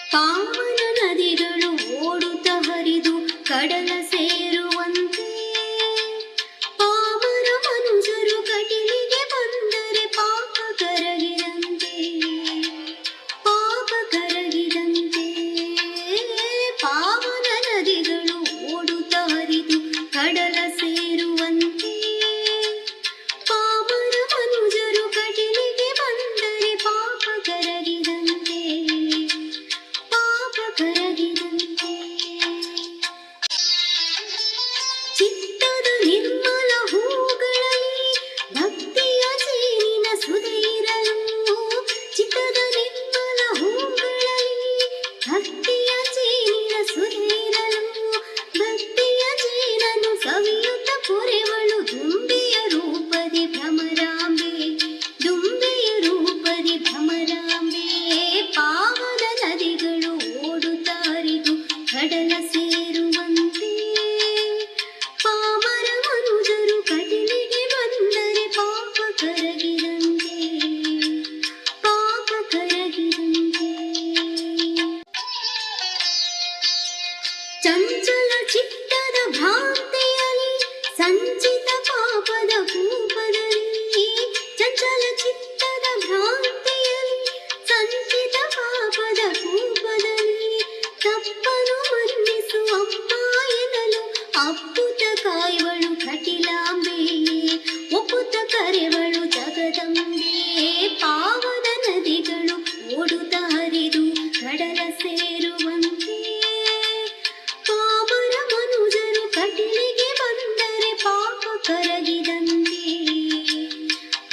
ಪಾವನ ನದಿಗಳು ಓಡುತ್ತ ಹರಿದು ಕಡಲ ಸೇರುವಂತೆ ಪಾಮರ ಮನುಜರು ಕಟಲಿಗೆ ಬಂದರೆ ಪಾಪ ಕರಗಿದಂತೆ ಪಾಪ ಕರಗಿದಂತೆ ಪಾವನ ನದಿಗಳು ಓಡುತ್ತ ಹರಿದು ಕಡಲ ಸೇರುವಂತೆ ಪಾಮರ ಮನುಜರು ಕಟಲಿಗೆ ಬಂದರೆ ಪಾಪ ಕರಗಿದಂತೆ ಪಾಪ ಕರಗಿದಂತೆ ಚಿತ್ತದ ನಿರ್ಮಲ ಹೂಗಳಲ್ಲಿ ಭಕ್ತಿಯ ಜೇನಿನ ಸುದೆ ಇರಲು ಚಿತ್ತದ ನಿರ್ಮಲ ಹೂಗಳಲ್ಲಿ ಭಕ್ತಿಯ ಜೇನಿನ ಸುದೆ ಇರಲು ಭಕ್ತಿಯ ಜೇನನ್ನು ಸವಿಯುತ್ತ ಪೊರೆವಳು ದುಂಬೆಯ ರೂಪದಿ ಭ್ರಮರಾಂಬೆ ದುಂಬೆಯ ರೂಪದಿ ಭ್ರಮರಾಂಬೆ ಪಾವನ ನದಿಗಳು ಓಡುತ್ತ ಹರಿದು ಕಡಲ ಸೇರುವಂತೆ ಪಾಮರ ಮನುಜರು ಕಟಲಿಗೆ ಬಂದರೆ ಪಾಪ ಕರಗಿದಂತೆ ಪಾಪ ಕರಗಿದಂತೆ ಚಂಚಲ ಚಿತ್ತದ ಭ್ರಾಂತಿಯಲ್ಲಿ ಸಂಚಿತ ಪಾಪದ ಕೂಪದಲ್ಲಿ ಚಂಚಲ ಚಿತ್ತದ ಭ್ರಾಂತಿಯಲ್ಲಿ ಸಂಚಿತ ಪಾಪದ ಕೂಪದಲ್ಲಿ ತಪ್ಪನು ಮನ್ನಿಸು ಅಪ್ಪ ಎನ್ನಲು ಅಪ್ಪುತ ಕಾಯುವಳು ಕಟಿಲಾಂಬೆ ಒಪ್ಪುತ್ತ ಕರೆವಳು ಜಗದಂಬೆ ಪಾವನ ನದಿಗಳು ಓಡುತ್ತ ಹರಿದು ಕಡಲ ಸೇರುವಂತೆ ಪಾಮರ ಮನುಜರು ಕಟಲಿಗೆ ಬಂದರೆ ಪಾಪ ಕರಗಿದಂತೆ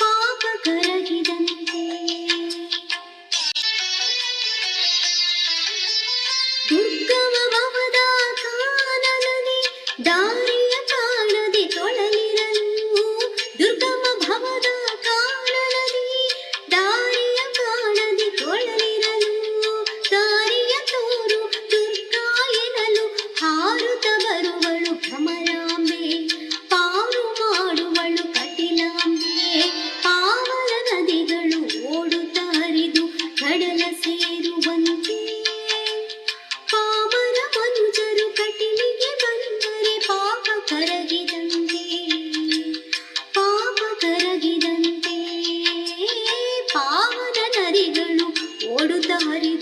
ಪಾಪ ಕರಗಿದಂತೆ ದುರ್ಗಮ ಭವದ ಕಾನನದಿ ದಾರಿಯ ಕಾಣದೆ ತೊಳಲಿರಲು ದುರ್ಗಮ ಭವದ ಕಾನನದಿ ದಾರಿಯ ಕಾಣದೆ ತೊಳಲಿರಲು ದಾರಿಯ ತೋರು ದುರ್ಗಾ ಎನ್ನಲು ಹಾರುತ್ತ ಬರುವಳು ಭ್ರಮರಾಂಬೆ ಪಾರು ಮಾಡುವಳು ಕಟಿಲಾಂಬೆ ಪಾವನ ನದಿಗಳು ಓಡುತ್ತ ಹರಿದು ಕಡಲ ಸೇರುವಂತೆ ಪಾಮರ ಮನುಜರು ಕಟಲಿಗೆ ಬಂದರೆ ಪಾಪ ಕರಗಿದಂತೆ ಪಾಪ ಕರಗಿದಂತೆ ಪಾವನ ನದಿಗಳು ಓಡುತ್ತ ಹರಿದು